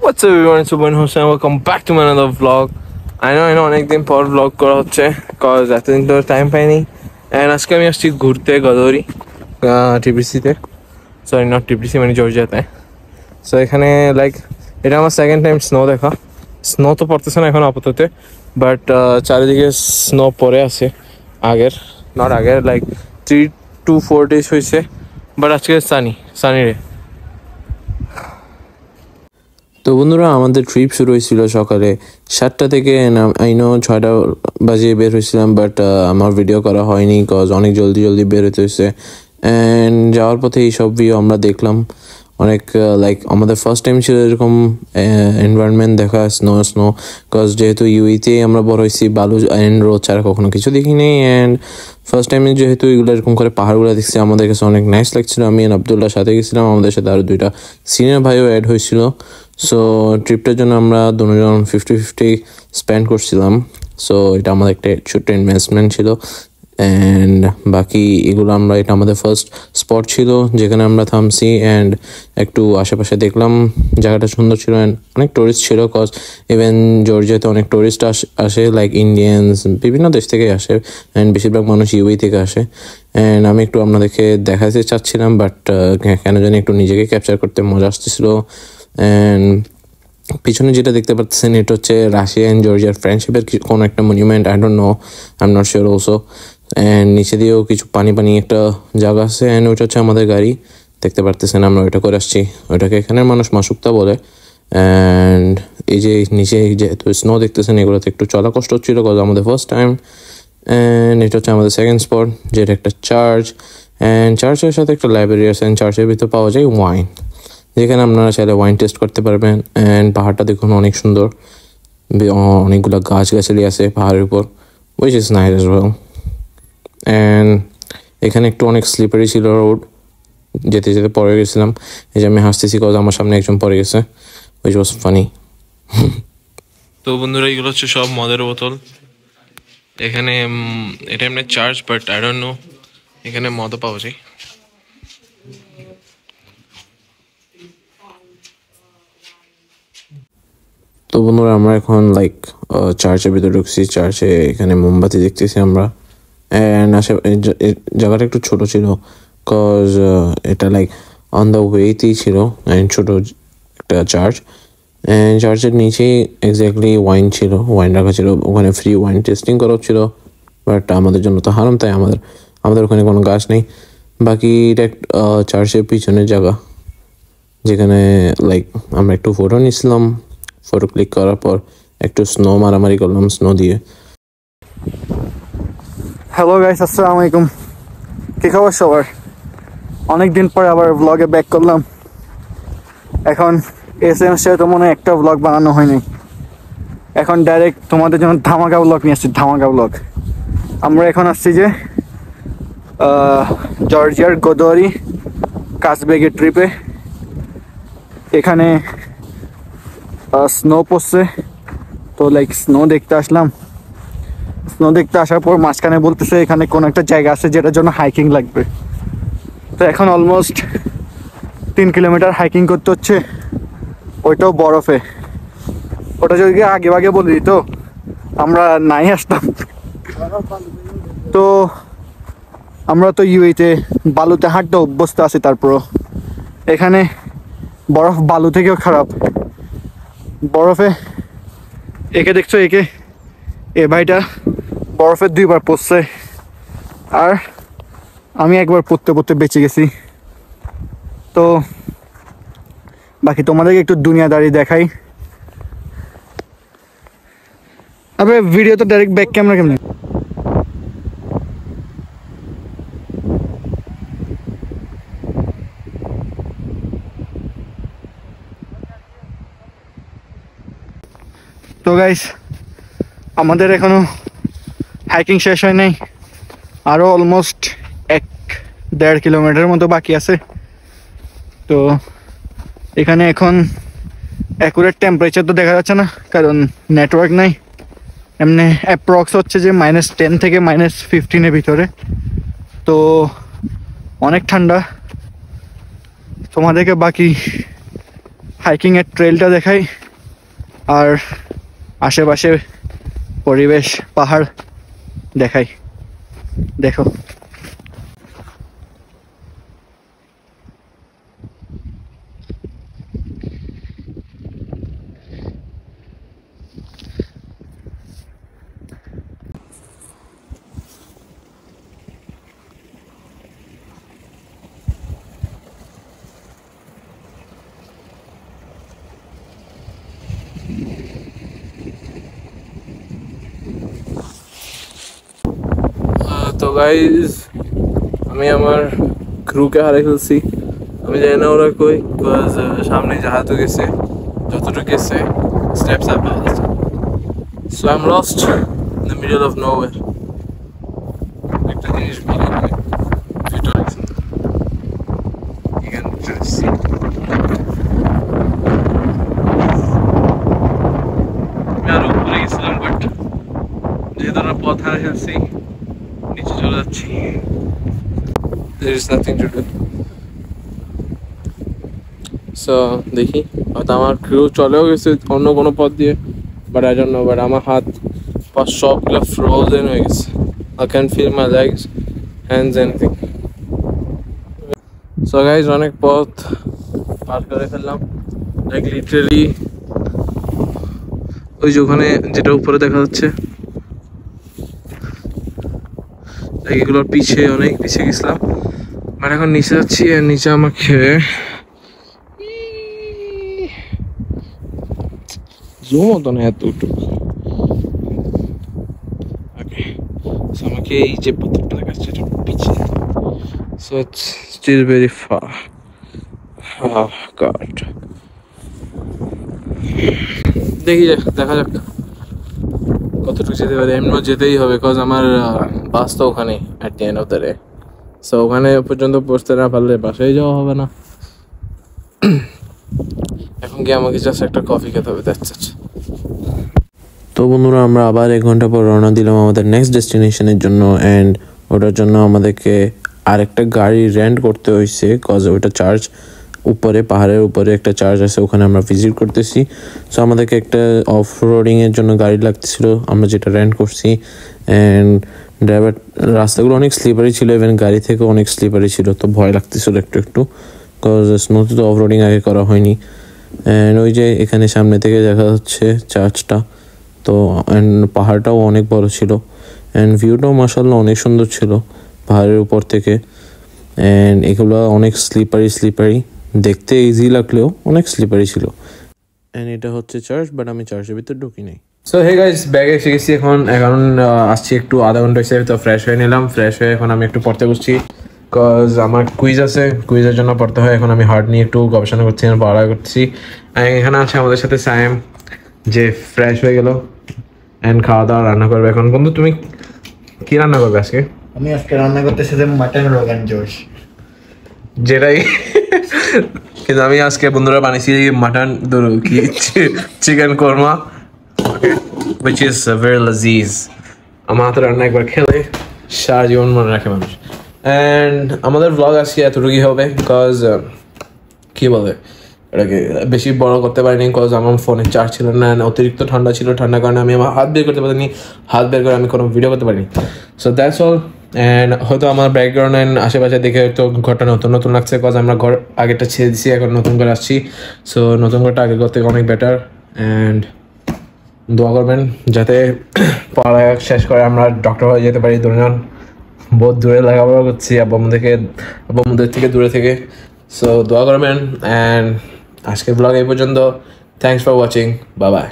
What's up everyone, it's Subhan Hussain. Welcome back to my another vlog. I know অনেকদিন পর vlog করা হচ্ছে cause এতদিন তো টাইম পাইনি and আজকে আমি আসছি ঘুরতে গদরি টিপিসিতে, সরি নট টিপিসি মানে জর্জিয়াতে। সো এখানে লাইক এটা আমার সেকেন্ড টাইম স্নো দেখা। স্নো তো পড়তেছে না এখন আপাতত, বাট চারিদিকে স্নো পড়ে আছে আগের, নট আগের, লাইক 3 to 4 days হয়েছে, বাট আজকে সানি রে। তো বন্ধুরা, আমাদের ট্রিপ শুরু হয়েছিল সকালে 7টা থেকে। আই নো 6টা বাজে বের হয়েছিলাম, বাট আমার ভিডিও করা হয়নি কজ অনেক জলদি বের হতে হয়েছে। অ্যান্ড যাওয়ার পথে এইসব ভিউ আমরা দেখলাম অনেক, লাইক আমাদের ফার্স্ট টাইম ছিল এরকম এনভায়রনমেন্ট দেখা, স্নো কজ যেহেতু ইউইতে আমরা বড় হয়েছি, বালু অ্যান্ড রোদ ছাড়া কখনো কিছু দেখিনি। অ্যান্ড ফার্স্ট টাইমে যেহেতু এগুলো এরকম করে পাহাড়গুলো দেখছি, আমাদের কাছে অনেক নাইস লাগছিল। আমি আবদুল্লার সাথে গেছিলাম, আমাদের সাথে আরও 2টা সিনিয়র ভাইও অ্যাড হয়েছিল। সো ট্রিপটার জন্য আমরা দুজন 50-50 স্পেন্ড করছিলাম। সো এটা আমাদের একটা ছোট্ট ইনভেস্টমেন্ট ছিল। অ্যান্ড বাকি এগুলো এটা আমাদের ফার্স্ট স্পট ছিল যেখানে আমরা থামছি। অ্যান্ড একটু আশেপাশে দেখলাম, জায়গাটা সুন্দর ছিল। অ্যান্ড অনেক টুরিস্ট ছিল কজ ইভেন জর্জিয়াতে অনেক টুরিস্ট আসে, লাইক ইন্ডিয়ানস বিভিন্ন দেশ থেকে আসে, অ্যান্ড বেশিরভাগ মানুষ ইউই থেকে আসে। অ্যান্ড আমি একটু আপনাদেরকে দেখাতে চাচ্ছিলাম, বাট কেন জানি একটু নিজেকে ক্যাপচার করতে মজা আসতেছিল। অ্যান্ড পিছনে যেটা দেখতে পাচ্ছেন এটা হচ্ছে রাশিয়া অ্যান্ড জর্জিয়ার ফ্রেন্ডশিপের কোনো একটা monument, I don't know, I am not sure also. And নিচে দিয়েও কিছু পানি একটা জায়গা আছে। অ্যান্ড ওইটা হচ্ছে আমাদের গাড়ি, দেখতে পারতেছেন আমরা ওইটা করে আসছি। ওইটাকে এখানের মানুষ মাসুক্তা বলে। অ্যান্ড এই যে নিচে যেহেতু স্নো দেখতেছেন, এগুলোতে একটু চলা কষ্ট হচ্ছিল কজ আমাদের ফার্স্ট টাইম। অ্যান্ড এটা হচ্ছে আমাদের সেকেন্ড স্পট, যেটা একটা চার্চ। অ্যান্ড চার্চের সাথে একটা লাইব্রেরি আছে। অ্যান্ড চার্চের ভিতর পাওয়া যায় ওয়াইন, যেখানে আপনারা চাইলে ওয়াইন টেস্ট করতে পারবেন। অ্যান্ড পাহাড়টা দেখুন অনেক সুন্দর, অনেকগুলো গাছগাছালি আছে পাহাড়ের উপর, which is nice as well. And এখানে একটু অনেক স্লিপারি ছিল রোড, যেতে যেতে পড়ে গেছিলাম। এই যে আমি হাসতেছি কজ আমার সামনে একজন পড়ে গেছে, which was funny. তো বন্ধুরা, এগুলো হচ্ছে সব মদের বোতল। এখানে এটা এমনি charge, but I don't know এখানে মদও পাওয়া যায়। তো বন্ধুরা, আমরা এখন লাইক চার্চের ভিতরে ঢুকছি। চার্চে এখানে মোমবাতি দেখতেছি আমরা। অ্যান্ড জায়গাটা একটু ছোট ছিল কজ এটা লাইক অন দ্য ওয়েতেই ছিল। অ্যান্ড ছোট একটা চার্চ। অ্যান্ড চার্চের নিচেই এক্স্যাক্টলি ওয়াইন ছিল, ওয়াইন রাখা ছিল। ওখানে ফ্রি ওয়াইন টেস্টিং করা হচ্ছিল, বাট আমাদের জন্য তো হারাম, তাই আমাদের ওখানে কোনো গাছ নেই। বাকি এটা চার্চের পিছনের জায়গা, যেখানে লাইক আমরা একটু ফটো নিয়েছিলাম। ফটো ক্লিক করার পর একটু স্নো মারামারি করলাম স্নো দিয়ে। হ্যালো গাইস, আসসালামু আলাইকুম। কী খবর সবার? অনেকদিন পরে আবার ব্লগে ব্যাক করলাম। এখন এসএমসে তো মনে হয় একটা ব্লগ বানানো হয়নি। এখন ডাইরেক্ট তোমাদের জন্য ধামাকা ব্লগ নিয়ে আসছি, ধামাকা ব্লগ। আমরা এখন আসছি যে জর্জিয়ার গদরি কাজবেগের ট্রিপে। এখানে স্নো পড়ছে, তো লাইক স্নো দেখতে আসলাম। স্নো দেখতে আসার পর মাঝখানে বলতেছে এখানে কোনো একটা জায়গা আছে যেটার জন্য হাইকিং লাগবে। তো এখন অলমোস্ট 3 কিলোমিটার হাইকিং করতে হচ্ছে, ওইটাও বরফে। ওটা যদি আগে আগে বলে দিত আমরা নাই আসতাম। তো আমরা তো ইউএতে বালুতে হাঁটতে অভ্যস্ত আছি, তারপরও এখানে বরফ বালু থেকেও খারাপ। বরফে একে দেখছো, এ ভাইটা বরফে 2বার পড়ছে, আর আমি একবার পড়তে বেঁচে গেছি। তো বাকি তোমাদেরকে একটু দুনিয়াদারি দেখাই। আবে ভিডিও তো ডাইরেক্ট ব্যাক ক্যামেরা কেমনে? তো গাইস, আমাদের এখনো হাইকিং শেষ হয় নাই, আরও অলমোস্ট 1-1.5 কিলোমিটার মতো বাকি আছে। তো এখানে এখন অ্যাকুরেট টেম্পারেচার তো দেখা যাচ্ছে না, কারণ নেটওয়ার্ক নাই। এমনি অ্যাপ্রক্স হচ্ছে যে -10 থেকে -15 ভিতরে। তো অনেক ঠান্ডা। তোমাদেরকে বাকি হাইকিংয়ের ট্রেলটা দেখাই আর আশেপাশে পরিবেশ পাহাড় দেখাই। দেখো তো গাইজ আমি আমার ক্রুকে হারিয়ে ফেলছি। আমি জানি না ওরা কই, বিকজ সামনে জাহাজও গেছে, যতটুকু গেছে স্টেপস আপ হয়ে গেছে। So I am lost in the middle of nowhere. একটা জিনিস ভালো লাগে ভিডিও এখানে see. আমি আরো উপরে গেছিলাম, বাট যেহেতু আমরা পথ হারিয়ে ফেলছি নিচে চলে যাচ্ছি। There is nothing to do. So দেখি হয়তো আমার ক্রু চলেও গেছে অন্য কোনো পথ দিয়ে, but I don't know. But আমার হাত পা সবগুলো ফ্রোজেন হয়ে গেছে। I can't feel my legs, hands, anything. So guys, অনেক পথ পার করে ফেললাম। লাইক লিটারালি ওই যে ওখানে যেটা উপরে দেখা যাচ্ছে, এগুলোর পিছে অনেক পিছিয়ে গেছিলাম, বাট এখন নিচে যাচ্ছি। আর নিচে আমাকে জুম হতো না এতটুকু। আমাকে এই যে পাথরটা দেখাচ্ছে এটা পিছিয়ে, so it's still very far. God, দেখি দেখা যাক কতটুকু যেতে পারি। এমনিও যেতেই হবে, বিকজ আমার বাস তো ওখানে at the end of the day. So ওখানে পর্যন্ত পৌঁছতে না পারলে বাসায় যাওয়া হবে না। এখন গিয়ে আমাকে জাস্ট একটা কফি খেতে হবে, দ্যাটস ইট। তো বন্ধুরা আমরা আবার 1 ঘন্টা পর রওনা দিলাম আমাদের নেক্সট ডেস্টিনেশনের জন্য। অ্যান্ড ওটার জন্য আমাদেরকে আরেকটা গাড়ি রেন্ট করতে হয়েছে, কজ ওটা চার্জ উপরে পাহাড়ের উপরে একটা চার্জ আছে, ওখানে আমরা ভিজিট করতেছি। সো আমাদেরকে একটা অফ রোডিংয়ের জন্য গাড়ি লাগতেছিল, আমরা যেটা রেন্ট করছি। অ্যান্ড ড্রাইভার, রাস্তাগুলো অনেক স্লিপারি ছিল, ইভেন গাড়ি থেকে অনেক স্লিপারি ছিল, তো ভয় লাগতেছিল একটু একটু, কজ স্নোতে তো অফ রোডিং আগে করা হয়নি। অ্যান্ড ওই যে এখানে সামনে থেকে দেখা যাচ্ছে চার্চটা, তো অ্যান্ড পাহাড়টাও অনেক বড় ছিল, অ্যান্ড ভিউটাও মাশাআল্লাহ অনেক সুন্দর ছিল পাহাড়ের উপর থেকে। অ্যান্ড এগুলো অনেক স্লিপারি, দেখতে ইজি লাগলেও অনেক স্লিপারি ছিল। অ্যান্ড এটা হচ্ছে চার্চ, বাট আমি চার্চের ভিতর ঢুকি নাই। সো হে গাইস, ব্যাগে এসে গেছি। এখন আসছি একটু আধা ঘন্টা হয়েছে, তো ফ্রেশ হয়ে নিলাম। ফ্রেশ হয়ে এখন আমি একটু পড়তে বসছি, বিকজ আমার কুইজ আছে, কুইজের জন্য পড়তে হয়। এখন আমি হার্ড নিয়ে একটু গবেষণা করছি, পড়া করছি। এখানে আছে আমাদের সাথে সায়েম, যে ফ্রেশ হয়ে গেল অ্যান্ড খাওয়া দাওয়া রান্না করবে। এখন বন্ধু তুমি কি রান্না করবে আজকে? আমি আজকে রান্না করতেছি যে মাটন রোগান জোশ, যেটাই কিন্তু আমি আজকে বন্ধুরা বানিয়েছি মাটন কি chicken korma, which is very laziz. আমার হাতে রান্না একবার খেলে সারা জীবন মনে রাখে মানুষ। অ্যান্ড আমাদের ব্লগ আজকে এতটুকুই হবে, বিকজ কি বলে এটাকে বেশি বড় করতে পারিনি, বিকজ আমার ফোনে চার্জ ছিল না, অতিরিক্ত ঠান্ডা ছিল। ঠান্ডার কারণে আমি আমার হাত বের করতে পারিনি, হাত বের করে আমি কোনো ভিডিও করতে পারিনি। So that's all. অ্যান্ড হয়তো আমার ব্যাকগ্রাউন্ড অ্যান্ড আশেপাশে দেখে হয়তো ঘরটা নতুন নতুন লাগছে, বিকজ আমরা ঘর আগেরটা ছেড়ে দিচ্ছি, এখন নতুন করে আসছি। সো নতুন ঘরটা আগের ঘর থেকে অনেক বেটার। অ্যান্ড দোয়া করবেন যাতে পড়ালেখা শেষ করে আমরা ডক্টর হয়ে যেতে পারি। দুজন বহুত দূরে লেখাপড়া করছি আব্বুদের থেকে দূরে থেকে। সো দোয়া করবেন। অ্যান্ড আজকের ব্লগ এই পর্যন্ত। Thanks for watching, bye bye.